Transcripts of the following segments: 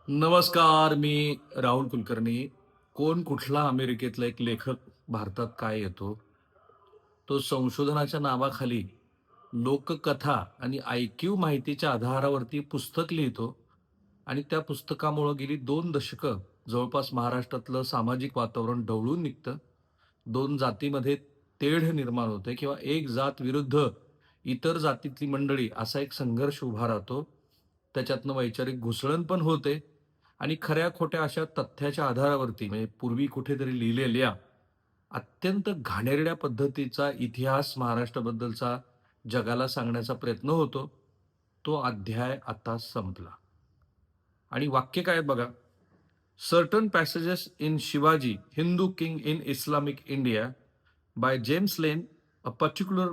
नमस्कार, मी राहुल कुलकर्णी. कोण कुठला अमेरिकेतला एक लेखक भारतात काय येतो? तो संशोधनाच्या नावाखाली लोककथा आणि ऐकीव माहितीच्या आधारावरती पुस्तक लिहितो आणि त्या पुस्तकामुळं गेली 2 दशकं जवळपास महाराष्ट्रातलं सामाजिक वातावरण ढवळून निघतं. 2 जातीमध्ये तेढ निर्माण होते किंवा एक जात विरुद्ध इतर जातीतली मंडळी असा एक संघर्ष उभा राहतो. त्याच्यातनं वैचारिक घुसळण पण होते आणि खऱ्या-खोट्या अशा तथ्याच्या आधारावरती म्हणजे पूर्वी कुठेतरी लिहिलेल्या अत्यंत घाणेरड्या पद्धतीचा इतिहास महाराष्ट्राबद्दलचा जगाला सांगण्याचा प्रयत्न होतो. तो अध्याय आता संपला. आणि वाक्य काय आहेत बघा. Certain passages in Shivaji, Hindu king in Islamic India by James lane, a particular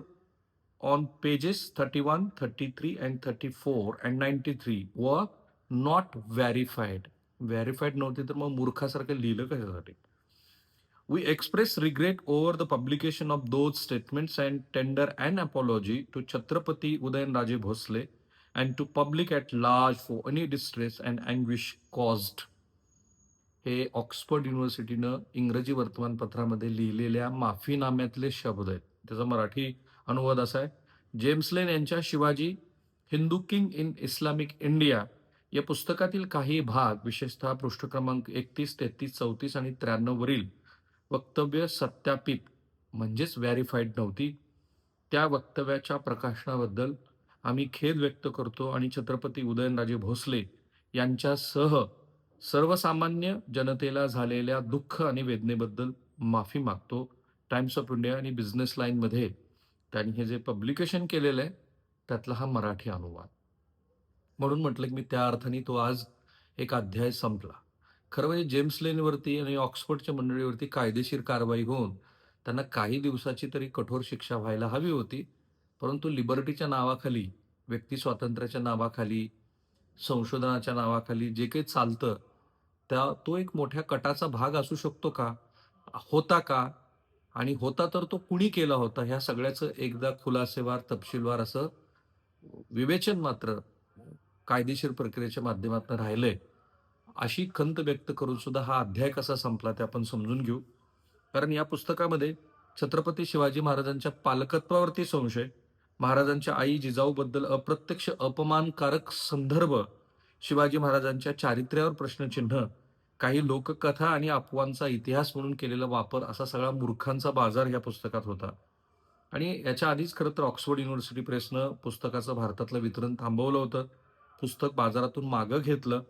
on pages 31, 33 and 34 and 93 were not verified. Verified नव्हती तर मग मूर्खासारखं लिहिलं कशासाठी? We express regret over the publication of those statements and tender an apology to Chhatrapati Udayanraje Bhosle and to public at large for any distress and anguish caused. हे Oxford युनिव्हर्सिटीनं इंग्रजी वर्तमानपत्रामध्ये लिहिलेल्या माफीनाम्यातले शब्द आहेत. त्याचा मराठी अनुवाद असा आहे. जेम्स लेन यांच्या Shivaji, Hindu king in Islamic India या पुस्तकातील काही भाग, विशेषतः पृष्ठ क्रमांक 31, 33, 34 आणि 93 वरील वक्तव्य सत्यापित म्हणजेच व्हेरिफाईड नव्हती. त्या वक्तव्याच्या प्रकाशनाबद्दल आम्ही खेद व्यक्त करतो आणि छत्रपती उदयनराजे भोसले यांच्यासह सर्वसामान्य जनतेला झालेल्या दुःख आणि वेदनेबद्दल माफी मागतो. टाइम्स ऑफ इंडिया आणि बिझनेस लाईनमध्ये त्यांनी हे जे पब्लिकेशन केलेलं आहे, त्यातला हा मराठी अनुवाद. म्हणून म्हटलं की मी त्या अर्थाने तो आज एक अध्याय संपला. खरं म्हणजे जेम्स लेनवरती आणि ऑक्सफर्डच्या मंडळीवरती कायदेशीर कारवाई होऊन त्यांना काही दिवसाची तरी कठोर शिक्षा व्हायला हवी होती. परंतु लिबर्टीच्या नावाखाली, व्यक्ती स्वातंत्र्याच्या नावाखाली, संशोधनाच्या नावाखाली जे काही चालतं, तो एक मोठ्या कटाचा भाग असू शकतो का? होता का? आणि होता तर तो कुणी केला होता? ह्या सगळ्याचं एकदा खुलासेवार, तपशीलवार असं विवेचन मात्र कायदेशीर प्रक्रियेच्या माध्यमातून राहिलंय. अशी खंत व्यक्त करून सुद्धा हा अध्याय कसा संपला ते आपण समजून घेऊ. कारण या पुस्तकामध्ये छत्रपती शिवाजी महाराजांच्या पालकत्वावरती संशय, महाराजांच्या आई जिजाऊबद्दल अप्रत्यक्ष अपमानकारक संदर्भ, शिवाजी महाराजांच्या चारित्र्यावर प्रश्नचिन्ह, काही लोककथा आणि अफवांचा इतिहास म्हणून केलेला वापर असा सगळा मूर्खांचा बाजार या पुस्तकात होता. आणि याच्या आधीच खरं तर ऑक्सफर्ड युनिव्हर्सिटी प्रेसनं पुस्तकाचं भारतातलं वितरण थांबवलं होतं. पुस्तक बाजारातून मागं घेतलं.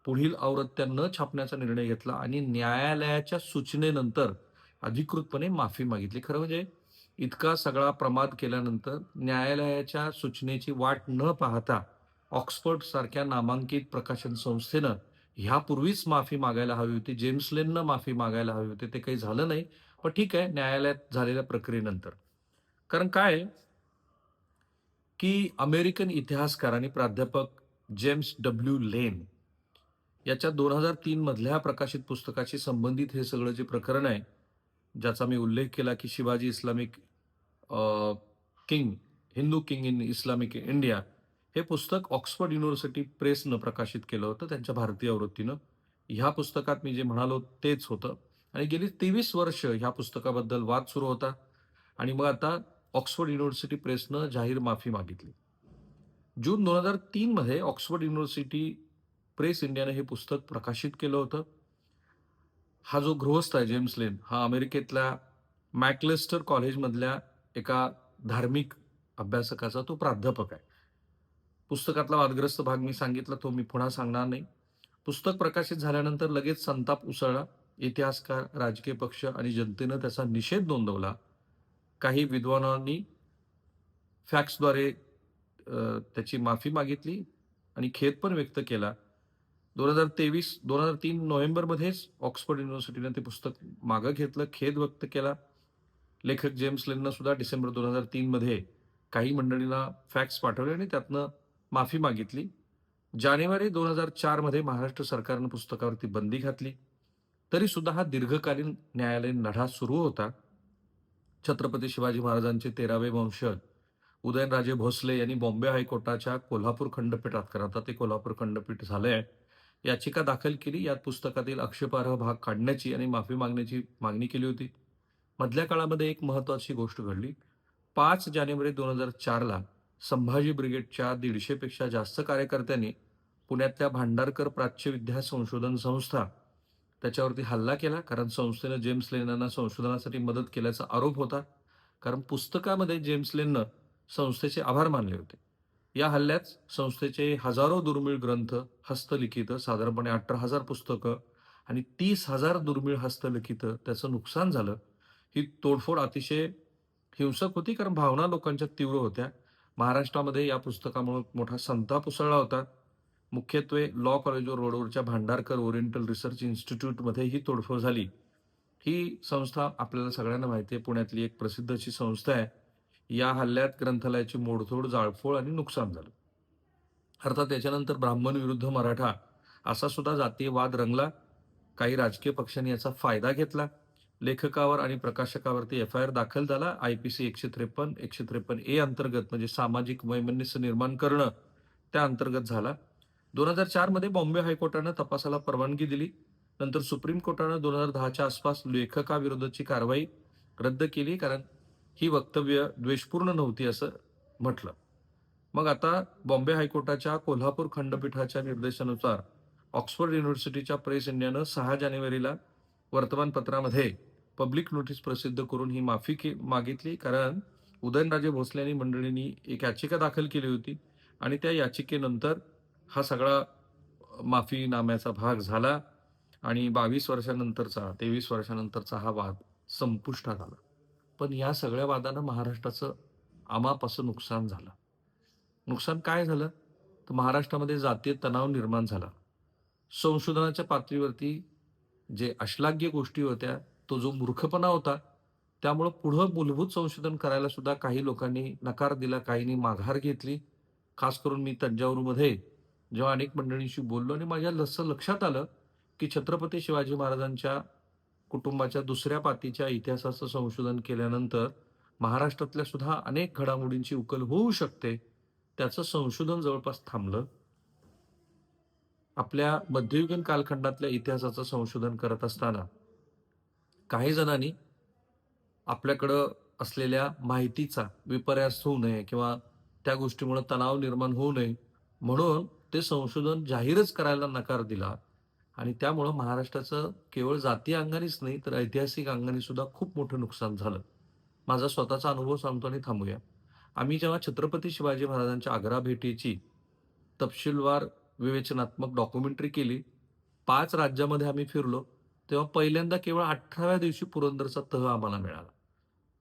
पुढील आवृत्त्या न छापण्याचा निर्णय घेतला आणि न्यायालयाच्या सूचनेनंतर अधिकृतपणे माफी मागितली. खरं म्हणजे इतका सगळा प्रमाद केल्यानंतर न्यायालयाच्या सूचनेची वाट न पाहता ऑक्सफर्ड सारख्या नामांकित प्रकाशन संस्थेनं ह्यापूर्वीच माफी मागायला हवी होती. जेम्स लेननं माफी मागायला हवी होती. ते काही झालं नाही. पण ठीक आहे, न्यायालयात झालेल्या प्रक्रियेनंतर. कारण काय आहे, की अमेरिकन इतिहासकार आणि प्राध्यापक जेम्स डब्ल्यू लेन याच्या 2003 मधल्या प्रकाशित पुस्तकाशी संबंधित हे सगळं जे प्रकरण आहे, ज्याचा मी उल्लेख केला, की Shivaji Islamic king, Hindu king in Islamic India, हे पुस्तक ऑक्सफर्ड युनिव्हर्सिटी प्रेसनं प्रकाशित केलं होतं, त्यांच्या भारतीय आवृत्तीनं. ह्या पुस्तकात मी जे म्हणालो तेच होतं आणि गेली 23 वर्ष ह्या पुस्तकाबद्दल वाद सुरू होता आणि मग आता ऑक्सफर्ड युनिव्हर्सिटी प्रेसनं जाहीर माफी मागितली. जून 2003 मध्ये ऑक्सफर्ड युनिव्हर्सिटी प्रेस इंडियाने हे पुस्तक प्रकाशित केलं होतं. हा जो गृहस्थ आहे जेम्स लेन, हा अमेरिकेतल्या मॅकलेस्टर कॉलेजमधल्या एका धार्मिक अभ्यासकाचा तो प्राध्यापक आहे. पुस्तकातला वादग्रस्त भाग मी सांगितला, तो मी पुन्हा सांगणार नाही. पुस्तक प्रकाशित झाल्यानंतर लगेच संताप उसळला. इतिहासकार, राजकीय पक्ष आणि जनतेनं त्याचा निषेध नोंदवला. काही विद्वानांनी फॅक्सद्वारे त्याची माफी मागितली आणि खेद पण व्यक्त केला. 2003 नोव्हेंबरमध्येच ऑक्सफर्ड युनिव्हर्सिटीने ते पुस्तक मागं घेतलं, खेद व्यक्त केला. लेखक जेम्स लेननं सुद्धा डिसेंबर 2003 मध्ये काही मंडळींना फॅक्स पाठवले आणि त्यातनं माफी मागितली. जानेवारी 2004 मध्ये महाराष्ट्र सरकारनं पुस्तकावरती बंदी घातली. तरी सुद्धा हा दीर्घकालीन न्यायालयीन लढा सुरू होता. छत्रपती शिवाजी महाराजांचे 13वे वंशज उदयनराजे भोसले यांनी बॉम्बे हायकोर्टाच्या कोल्हापूर खंडपीठात, कारण आता ते कोल्हापूर खंडपीठ झालंय, याचिका दाखल केली. यात पुस्तकातील आक्षेपार्ह भाग काढण्याची आणि माफी मागण्याची मागणी केली होती. मधल्या काळामध्ये एक महत्त्वाची गोष्ट घडली. 5 जानेवारी 2004ला संभाजी ब्रिगेडच्या 150 पेक्षा जास्त कार्यकर्त्यांनी पुण्यातल्या भांडारकर प्राच्यविद्या संशोधन संस्था त्याच्यावरती हल्ला केला. कारण संस्थेनं जेम्स लेन यांना संशोधनासाठी मदत केल्याचा आरोप होता. कारण पुस्तकामध्ये जेम्स लेननं संस्थेचे आभार मानले होते. या हल्ल्यात संस्थेचे हजारो दुर्मिळ ग्रंथ, हस्तलिखित साधारणपणे 18,000 पुस्तकं आणि 30,000 दुर्मिळ हस्तलिखित त्याचं नुकसान झालं. ही तोडफोड अतिशय हिंसक होती कारण भावना लोकांच्या तीव्र होत्या. महाराष्ट्रामध्ये या पुस्तकामुळे मोठा संताप उसळला होता. मुख्यत्वे लॉ कॉलेज रोडवरच्या भांडारकर ओरिएंटल रिसर्च इन्स्टिट्यूटमध्ये ही तोडफोड झाली. ही संस्था आपल्याला सगळ्यांना माहिती आहे, पुण्यातली एक प्रसिद्ध अशी संस्था आहे. या हल्ल्यात ग्रंथालयाची मोडतोड, जाळपोळ आणि नुकसान झालं. अर्थात त्याच्यानंतर ब्राह्मण विरुद्ध मराठा असा सुद्धा जातीय वाद रंगला. काही राजकीय पक्षांनी याचा फायदा घेतला. लेखकावर आणि प्रकाशकावरती एफ-आय-आर दाखल झाला. आय-पी-सी 153, 153 ए अंतर्गत म्हणजे सामाजिक वैमनस्य निर्माण करणं त्या अंतर्गत झाला. 2004 मध्ये बॉम्बे हायकोर्टानं तपासाला परवानगी दिली. नंतर सुप्रीम कोर्टानं 2010च्या आसपास लेखकाविरोधाची कारवाई रद्द केली कारण ही वक्तव्य द्वेषपूर्ण नव्हती असं म्हटलं. मग आता बॉम्बे हायकोर्टाच्या कोल्हापूर खंडपीठाच्या निर्देशानुसार ऑक्सफर्ड युनिव्हर्सिटीच्या प्रेस इंडियानं 6 जानेवारीला वर्तमानपत्रामध्ये पब्लिक नोटीस प्रसिद्ध करून ही माफी मागितली. कारण उदयनराजे भोसले आणि मंडळींनी एक याचिका दाखल केली होती आणि त्या याचिकेनंतर हा सगळा माफीनाम्याचा भाग झाला आणि 22 वर्षानंतरचा 23 वर्षानंतरचा हा वाद संपुष्टात आला. पण या सगळ्या वादानं महाराष्ट्राचं अमापासून नुकसान झालं. नुकसान काय झालं? तर महाराष्ट्रामध्ये जातीय तणाव निर्माण झाला. संशोधनाच्या पातळीवरती जे अश्लाघ्य गोष्टी होत्या, तो जो मूर्खपणा होता, त्यामुळं पुढं मूलभूत संशोधन करायला सुद्धा काही लोकांनी नकार दिला, काहींनी माघार घेतली. खास करून मी तंजावरमध्ये जेव्हा अनेक मंडळींशी बोललो आणि माझ्या लक्षात आलं, की छत्रपती शिवाजी महाराजांच्या कुटुंबाच्या दुसऱ्या पातीच्या इतिहासाचं संशोधन केल्यानंतर महाराष्ट्रातल्या सुद्धा अनेक घडामोडींची उकल होऊ शकते. त्याचं संशोधन जवळपास थांबलं. आपल्या मध्ययुगीन कालखंडातल्या इतिहासाचं संशोधन करत असताना काही जणांनी आपल्याकडं असलेल्या माहितीचा विपर्यास होऊ नये किंवा त्या गोष्टीमुळे तणाव निर्माण होऊ नये म्हणून ते संशोधन जाहीरच करायला नकार दिला आणि त्यामुळं महाराष्ट्राचं केवळ जातीय अंगानेच नाही तर ऐतिहासिक अंगाने सुद्धा खूप मोठं नुकसान झालं. माझा स्वतःचा अनुभव सांगतो आणि थांबूया. आम्ही जेव्हा छत्रपती शिवाजी महाराजांच्या आग्रा भेटीची तपशीलवार विवेचनात्मक डॉक्युमेंटरी केली, 5 राज्यामध्ये आम्ही फिरलो, तेव्हा पहिल्यांदा केवळ 18व्या दिवशी पुरंदरचा तह आम्हाला मिळाला.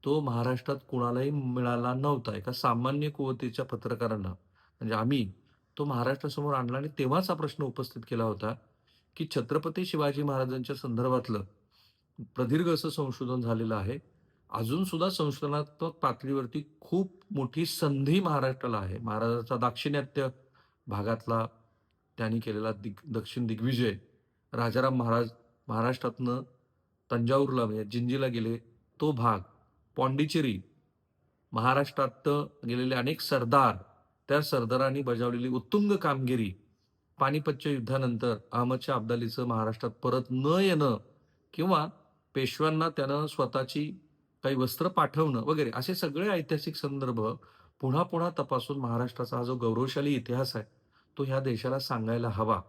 तो महाराष्ट्रात कुणालाही मिळाला नव्हता. एका सामान्य कुवतीच्या पत्रकारांना म्हणजे आम्ही तो महाराष्ट्रासमोर आणला आणि तेव्हाच हा प्रश्न उपस्थित केला होता, की छत्रपती शिवाजी महाराजांच्या संदर्भातलं प्रदीर्घ असं संशोधन झालेलं आहे. अजून सुद्धा संशोधनात्मक पातळीवरती खूप मोठी संधी महाराष्ट्राला आहे. महाराजांचा दाक्षिणात्य भागातला त्यांनी केलेला दक्षिण दिग्विजय, राजाराम महाराज महाराष्ट्रातनं तंजावरला म्हणजे जिंजीला गेले, तो भाग, पॉंडिचेरी, महाराष्ट्रात गेलेले अनेक सरदार, त्या सरदारांनी बजावलेली उत्तुंग कामगिरी, पानिपतच्या युद्धानंतर अहमदशाह अब्दालीचं महाराष्ट्रात परत न येणं किंवा पेशव्यांना त्यानं स्वतःची काही वस्त्र पाठवणं वगैरे असे सगळे ऐतिहासिक संदर्भ पुन्हा पुन्हा तपासून महाराष्ट्राचा हा जो गौरवशाली इतिहास आहे, तो ह्या देशाला सांगायला हवा,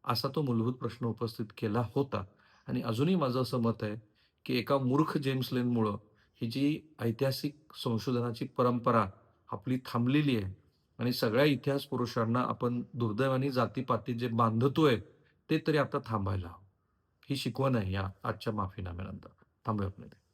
असा तो मूलभूत प्रश्न उपस्थित केला होता. आणि अजूनही माझं असं मत आहे, की एका मूर्ख जेम्स लेनमुळं ही जी ऐतिहासिक संशोधनाची परंपरा आपली थांबलेली आहे आणि सगळ्या इतिहास पुरुषांना आपण दुर्दैवाने जातीपाती जे बांधतोय, ते तरी आता थांबायला हवं. ही शिकवण आहे या आजच्या माफीनाम्यानंतर. थांबूया आपण इथे.